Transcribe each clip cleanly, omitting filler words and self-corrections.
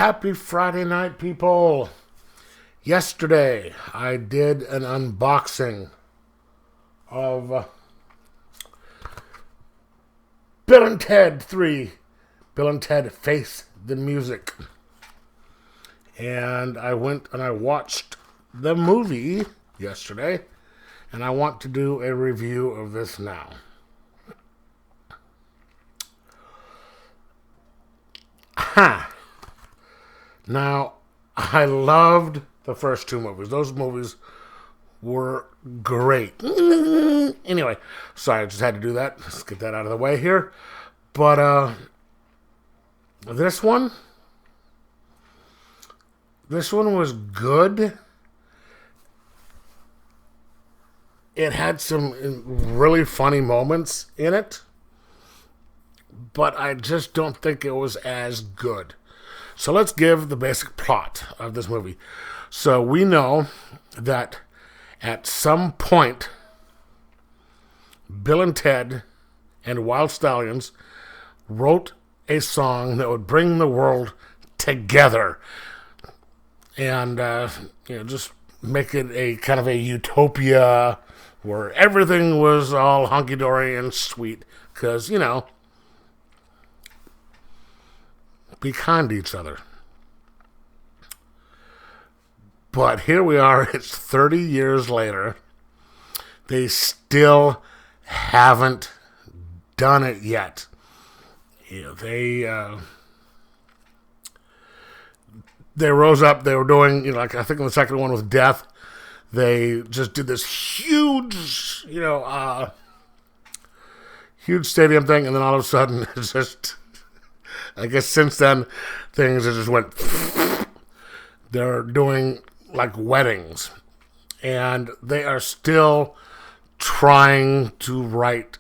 Happy Friday night, people. Yesterday, I did an unboxing of Bill and Ted 3. Bill and Ted Face the Music. And I went and I watched the movie yesterday, and I want to do a review of this now. Now, I loved the first two movies. Those movies were great. Anyway, sorry, I just had to do that. Let's get that out of the way here. But this one was good. It had some really funny moments in it, but I just don't think it was as good. So let's give the basic plot of this movie. So we know that at some point, Bill and Ted and Wild Stallions wrote a song that would bring the world together and just make it a kind of a utopia where everything was all hunky-dory and sweet. Because, be kind to each other. But here we are, it's 30 years later. They still haven't done it yet. They rose up, they were doing, like I think in the second one with Death, they just did this huge, huge stadium thing, and then all of a sudden it's just, I guess since then, things have just went. They're doing like weddings, and they are still trying to write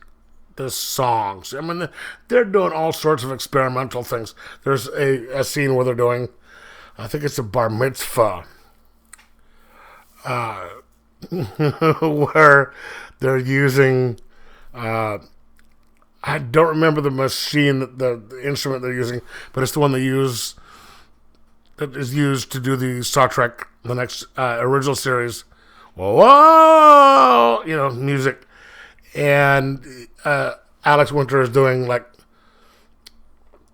the songs. I mean, they're doing all sorts of experimental things. There's a scene where they're doing, I think it's a bar mitzvah, where they're using. I don't remember the machine, the instrument they're using, but it's the one that is used to do the Star Trek, the next original series. Whoa, music. And Alex Winter is doing like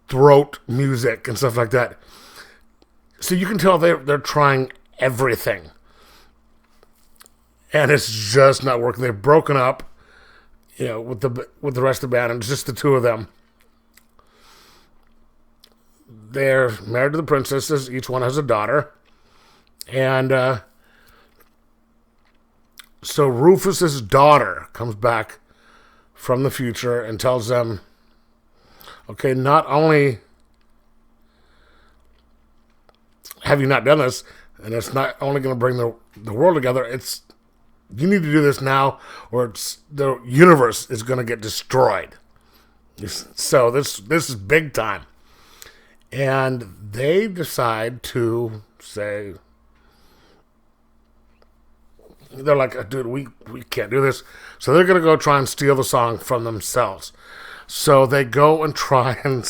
throat music and stuff like that. So you can tell they're trying everything, and it's just not working. They've broken up. With the rest of the band, and it's just the two of them. They're married to the princesses. Each one has a daughter. And so Rufus's daughter comes back from the future and tells them, okay, not only have you not done this, and it's not only going to bring the world together, you need to do this now, or the universe is going to get destroyed. So this is big time. And they decide to say, they're like, dude, we can't do this. So they're going to go try and steal the song from themselves. So they go and try and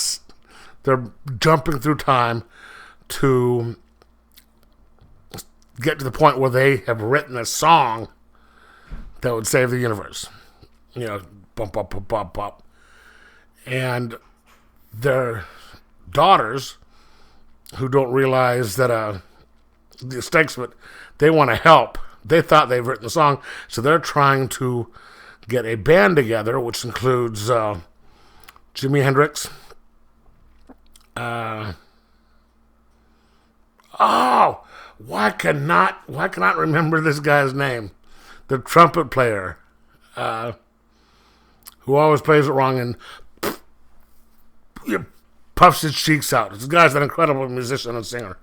they're jumping through time to get to the point where they have written a song that would save the universe. Bump, bump, bump, bump, bump. And their daughters, who don't realize that the stakes of it, they want to help. They thought they've written the song, so they're trying to get a band together, which includes Jimi Hendrix. Why cannot remember this guy's name? The trumpet player, who always plays it wrong and puffs his cheeks out. This guy's an incredible musician and singer.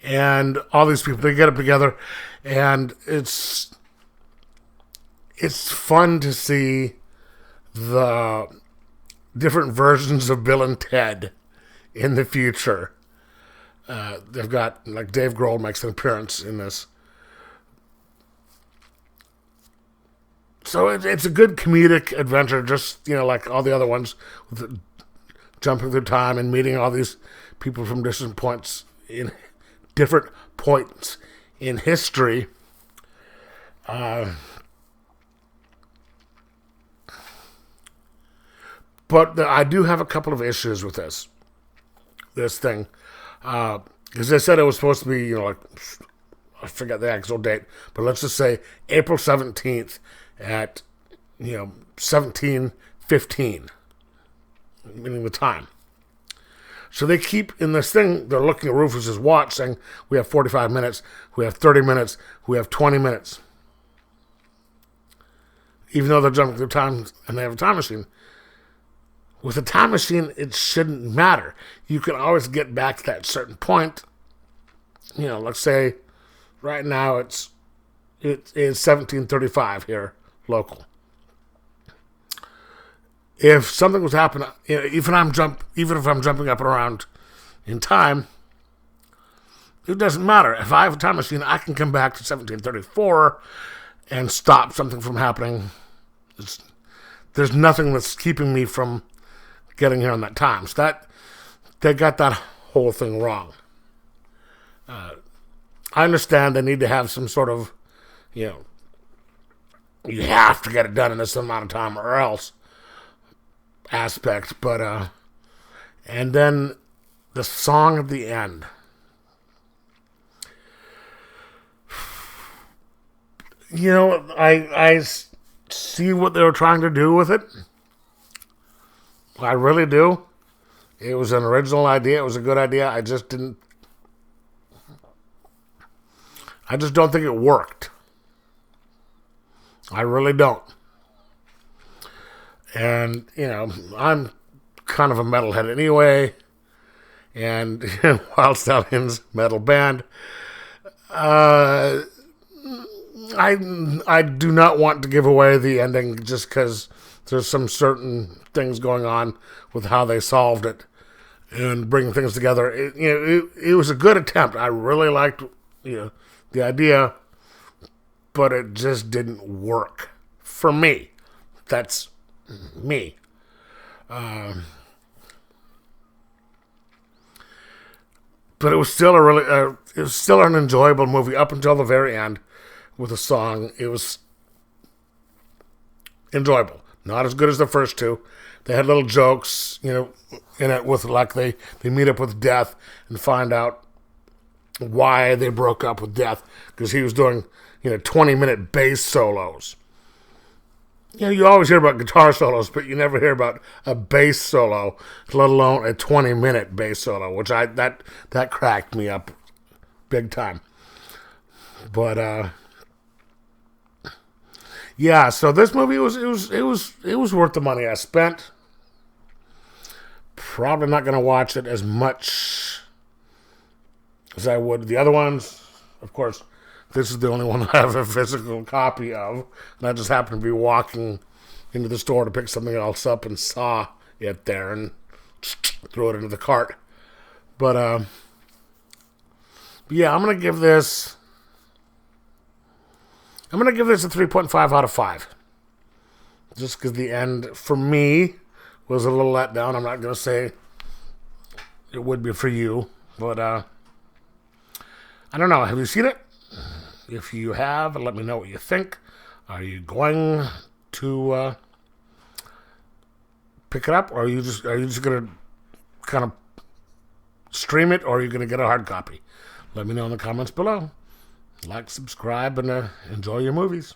And all these people, they get up together, and it's fun to see the different versions of Bill and Ted in the future. They've got, like, Dave Grohl makes an appearance in this. So it's a good comedic adventure, just, like all the other ones, with jumping through time and meeting all these people from different points in history. But I do have a couple of issues with this thing. Because they said it was supposed to be, like, I forget the actual date, but let's just say April 17th at, 17:15, meaning the time. So they keep in this thing, they're looking at Rufus's watch saying, we have 45 minutes, we have 30 minutes, we have 20 minutes. Even though they're jumping through time and they have a time machine. With a time machine, it shouldn't matter. You can always get back to that certain point. Let's say right now it is 17:35 here, local. If something was happening, even if I'm jumping up and around in time, it doesn't matter. If I have a time machine, I can come back to 1734 and stop something from happening. There's nothing that's keeping me from getting here on that time. So they got that whole thing wrong. I understand they need to have some sort of, you have to get it done in this amount of time or else aspect. But, and then the song at the end. I see what they were trying to do with it. I really do. It was an original idea. It was a good idea. I just don't think it worked. I really don't. And, I'm kind of a metalhead anyway. And Wild Stallions metal band. I do not want to give away the ending just because there's some certain things going on with how they solved it and bringing things together. It was a good attempt. I really liked the idea, but it just didn't work for me. That's me. But it was still an enjoyable movie up until the very end with a song. It was enjoyable. Not as good as the first two. They had little jokes, in it with, like, they meet up with Death and find out why they broke up with Death, because he was doing, 20-minute bass solos. You always hear about guitar solos, but you never hear about a bass solo, let alone a 20-minute bass solo, which that cracked me up big time. But yeah, so this movie was worth the money I spent. Probably not going to watch it as much as I would the other ones. Of course, this is the only one I have a physical copy of, and I just happened to be walking into the store to pick something else up and saw it there and threw it into the cart. But yeah, I'm gonna give this a 3.5 out of 5. Just because the end, for me, was a little let down. I'm not going to say it would be for you. But, I don't know. Have you seen it? If you have, let me know what you think. Are you going to pick it up? Or are you just going to kind of stream it? Or are you going to get a hard copy? Let me know in the comments below. Like, subscribe, and enjoy your movies.